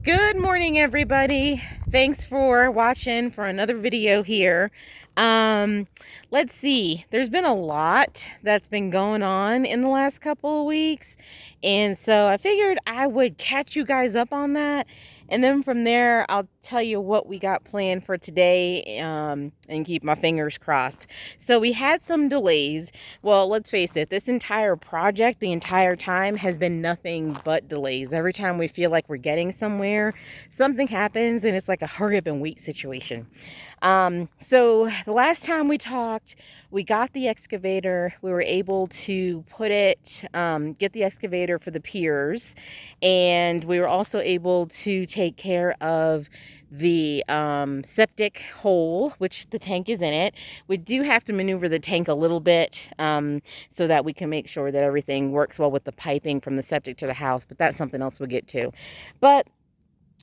Good morning, everybody. Thanks for watching for another video here. Um, let's see. There's been a lot that's been going on in the last couple of weeks, and so I figured I would catch you guys up on that, and then from there I'll tell you what we got planned for today, and keep my fingers crossed. So we had some delays. Well, let's face it, this entire project, the entire time, has been nothing but delays. Every time we feel like we're getting somewhere, something happens and it's like a hurry up and wait situation. So the last time we talked, we got the excavator. We were able to get the excavator for the piers, and we were also able to take care of the septic hole, which the tank is in it. We do have to maneuver the tank a little bit, so that we can make sure that everything works well with the piping from the septic to the house, but that's something else we'll get to. But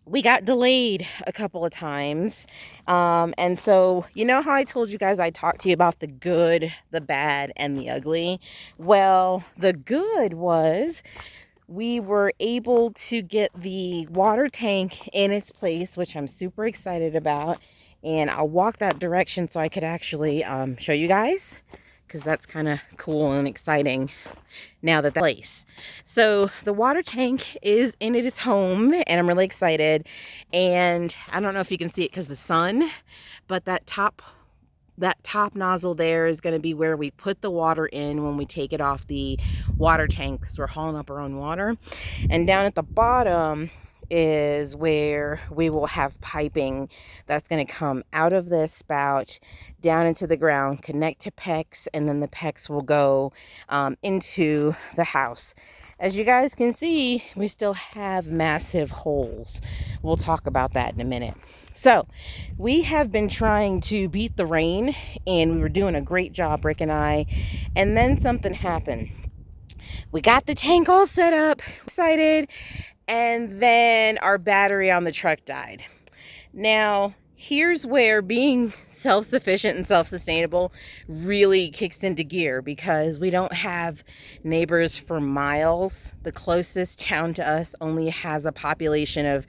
we got delayed a couple of times. And so, you know how I told you guys I talked to you about the good, the bad, and the ugly? Well, the good was we were able to get the water tank in its place, which I'm super excited about. And I'll walk that direction so I could actually show you guys, because that's kind of cool and exciting now that place. So the water tank is in its home, and I'm really excited. And I don't know if you can see it because the sun, but that top nozzle there is going to be where we put the water in when we take it off the water tank, because we're hauling up our own water. And down at the bottom is where we will have piping that's going to come out of this spout down into the ground, connect to PEX, and then the PEX will go into the house. As you guys can see, we still have massive holes. We'll talk about that in a minute. So we have been trying to beat the rain, and we were doing a great job, Rick and I, and then something happened. We got the tank all set up, excited, and then our battery on the truck died. Now, here's where being self-sufficient and self-sustainable really kicks into gear, because we don't have neighbors for miles. The closest town to us only has a population of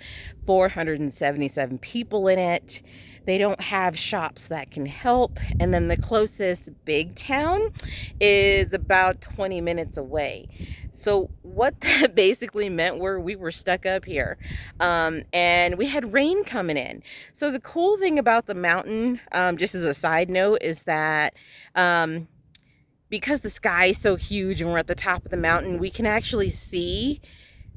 477 people in it. They don't have shops that can help. And then the closest big town is about 20 minutes away. So what that basically meant were we were stuck up here, and we had rain coming in. So the cool thing about the mountain, just as a side note, is that because the sky is so huge and we're at the top of the mountain, we can actually see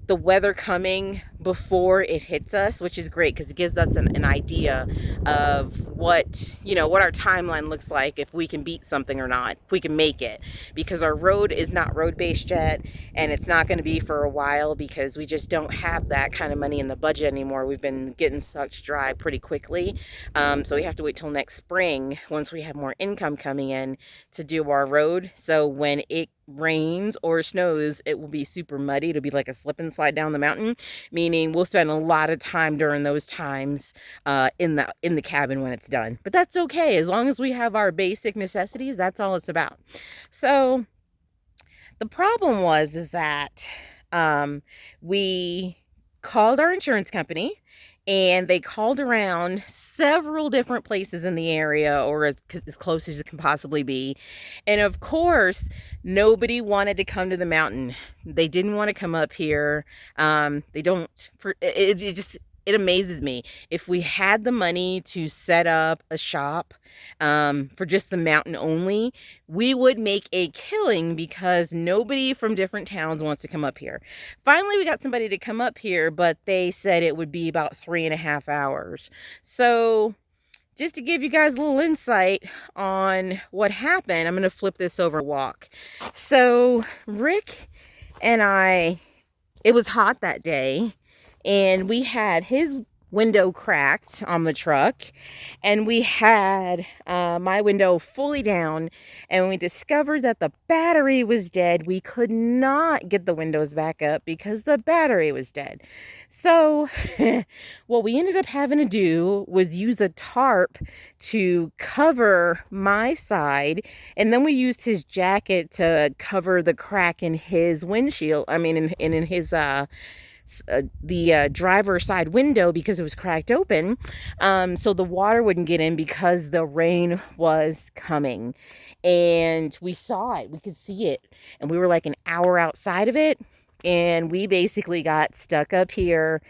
the weather coming before it hits us, which is great because it gives us an idea of what our timeline looks like, if we can beat something or not, if we can make it, because our road is not road-based yet, and it's not going to be for a while because we just don't have that kind of money in the budget anymore. We've been getting sucked dry pretty quickly, so we have to wait till next spring, once we have more income coming in, to do our road. So when it rains or snows, it will be super muddy. It'll be like a slip and slide down the mountain, meaning we'll spend a lot of time during those times in the cabin when it's done. But that's okay, as long as we have our basic necessities. That's all it's about. So the problem is that we called our insurance company, and they called around several different places in the area, or as close as it can possibly be. And of course, nobody wanted to come to the mountain. They didn't want to come up here. They don't, it amazes me. If we had the money to set up a shop for just the mountain only, we would make a killing, because nobody from different towns wants to come up here. Finally, we got somebody to come up here, but they said it would be about 3.5 hours. So just to give you guys a little insight on what happened, I'm going to flip this over and walk. So Rick and I, it was hot that day, and we had his window cracked on the truck, and we had my window fully down, and we discovered that the battery was dead. We could not get the windows back up because the battery was dead. So what we ended up having to do was use a tarp to cover my side, and then we used his jacket to cover the crack in his windshield, in his driver's side window because it was cracked open, so the water wouldn't get in because the rain was coming. And we saw it, we could see it, and we were like an hour outside of it, and we basically got stuck up here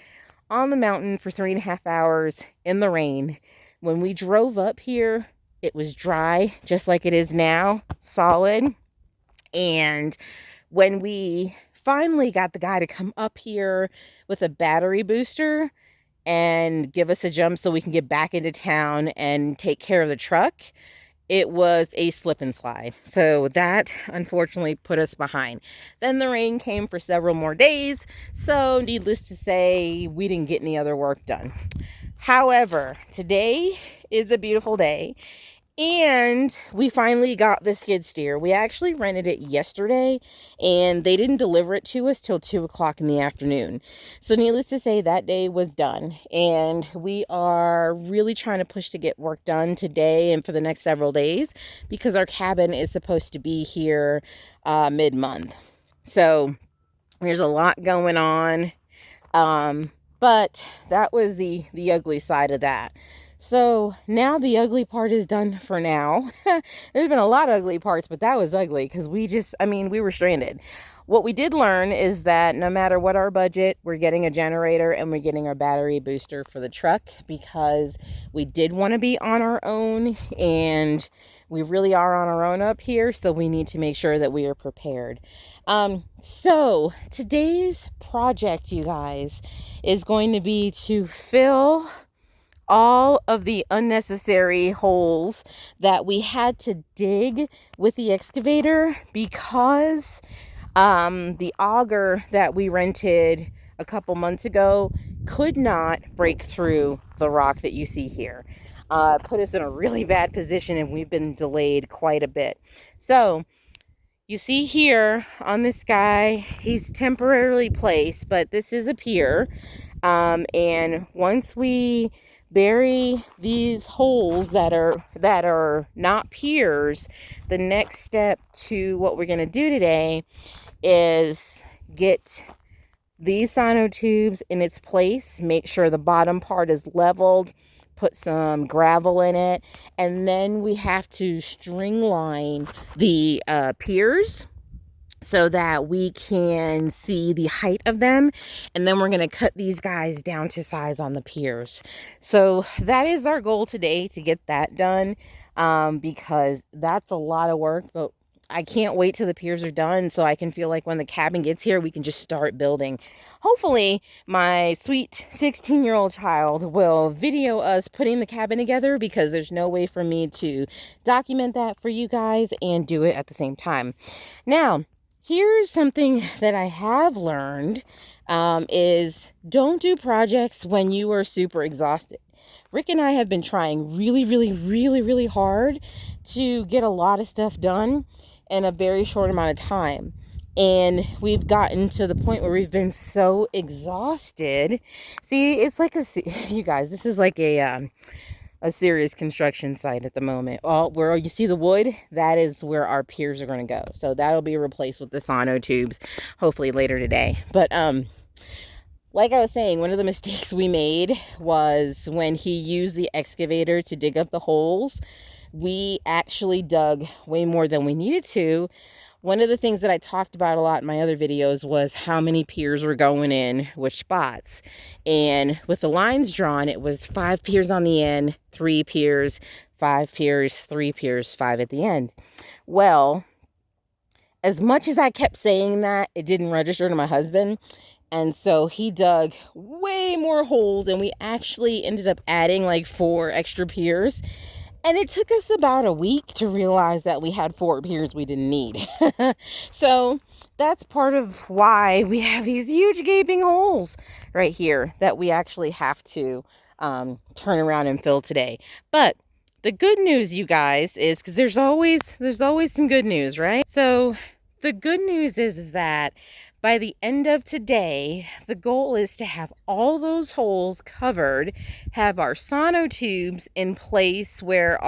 on the mountain for 3.5 hours in the rain. When we drove up here, it was dry, just like it is now, solid. And when we finally got the guy to come up here with a battery booster and give us a jump so we can get back into town and take care of the truck, it was a slip and slide. So that unfortunately put us behind. Then the rain came for several more days. So needless to say, we didn't get any other work done. However, today is a beautiful day. And we finally got the skid steer. We actually rented it yesterday, and they didn't deliver it to us till 2 o'clock in the afternoon. So needless to say, that day was done. And we are really trying to push to get work done today and for the next several days, because our cabin is supposed to be here mid-month. So there's a lot going on. But that was the ugly side of that. So now the ugly part is done for now. There's been a lot of ugly parts, but that was ugly because we were stranded. What we did learn is that no matter what our budget, we're getting a generator and we're getting our battery booster for the truck, because we did want to be on our own, and we really are on our own up here. So we need to make sure that we are prepared. So today's project, you guys, is going to be to fill all of the unnecessary holes that we had to dig with the excavator, because the auger that we rented a couple months ago could not break through the rock that you see here. Put us in a really bad position, and we've been delayed quite a bit. So you see here on this guy, he's temporarily placed, but this is a pier. And once we bury these holes that are not piers, the next step to what we're going to do today is get these sonotubes in its place, make sure the bottom part is leveled, put some gravel in it, and then we have to string line the piers so that we can see the height of them. And then we're going to cut these guys down to size on the piers. So that is our goal today, to get that done, because that's a lot of work. But I can't wait till the piers are done so I can feel like when the cabin gets here, we can just start building. Hopefully my sweet 16-year-old child will video us putting the cabin together, because there's no way for me to document that for you guys and do it at the same time. Now, here's something that I have learned, is don't do projects when you are super exhausted. Rick and I have been trying really hard to get a lot of stuff done in a very short amount of time. And we've gotten to the point where we've been so exhausted. See, it's like you guys, this is like a serious construction site at the moment. Where you see the wood, that is where our piers are going to go. So that'll be replaced with the sonotubes hopefully later today. But like I was saying, one of the mistakes we made was when he used the excavator to dig up the holes, we actually dug way more than we needed to. One of the things that I talked about a lot in my other videos was how many piers were going in which spots. And with the lines drawn, it was 5 piers on the end, 3 piers, 5 piers, 3 piers, 5 at the end. Well, as much as I kept saying that, it didn't register to my husband. And so he dug way more holes, and we actually ended up adding like 4 extra piers. And it took us about a week to realize that we had 4 piers we didn't need. So that's part of why we have these huge gaping holes right here that we actually have to turn around and fill today. But the good news, you guys, is because there's always some good news, right? So the good news is that by the end of today, the goal is to have all those holes covered, have our sonotubes in place where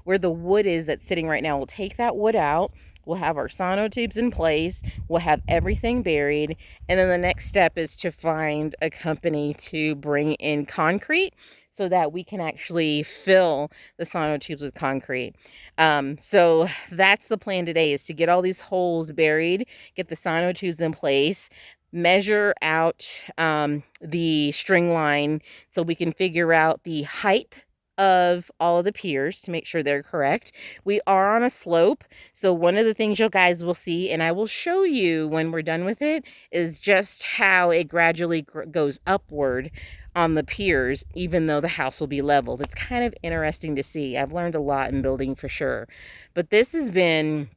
the wood is that's sitting right now. We'll take that wood out, We'll have our sonotubes in place. We'll have everything buried. And then the next step is to find a company to bring in concrete so that we can actually fill the sonotubes with concrete. So that's the plan today, is to get all these holes buried, get the sonotubes in place, measure out the string line so we can figure out the height of all of the piers to make sure they're correct. We are on a slope, so one of the things you guys will see, and I will show you when we're done with it, is just how it gradually goes upward on the piers, even though the house will be leveled. It's kind of interesting to see. I've learned a lot in building for sure, but this has been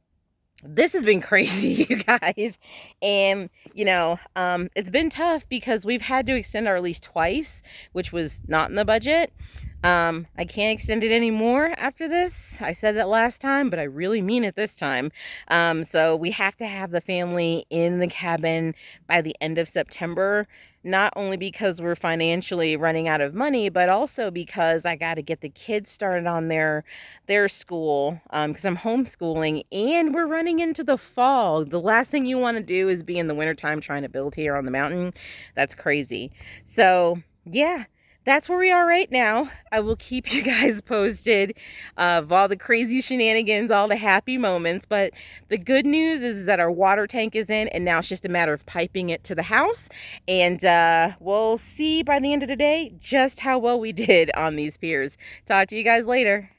crazy, you guys. And it's been tough because we've had to extend our lease twice, which was not in the budget. I can't extend it anymore after this. I said that last time, but I really mean it this time. So we have to have the family in the cabin by the end of September, not only because we're financially running out of money, but also because I got to get the kids started on their school, because I'm homeschooling, and we're running into the fall. The last thing you want to do is be in the wintertime trying to build here on the mountain. That's crazy. So yeah, that's where we are right now. I will keep you guys posted of all the crazy shenanigans, all the happy moments. But the good news is that our water tank is in, and now it's just a matter of piping it to the house. And we'll see by the end of the day just how well we did on these piers. Talk to you guys later.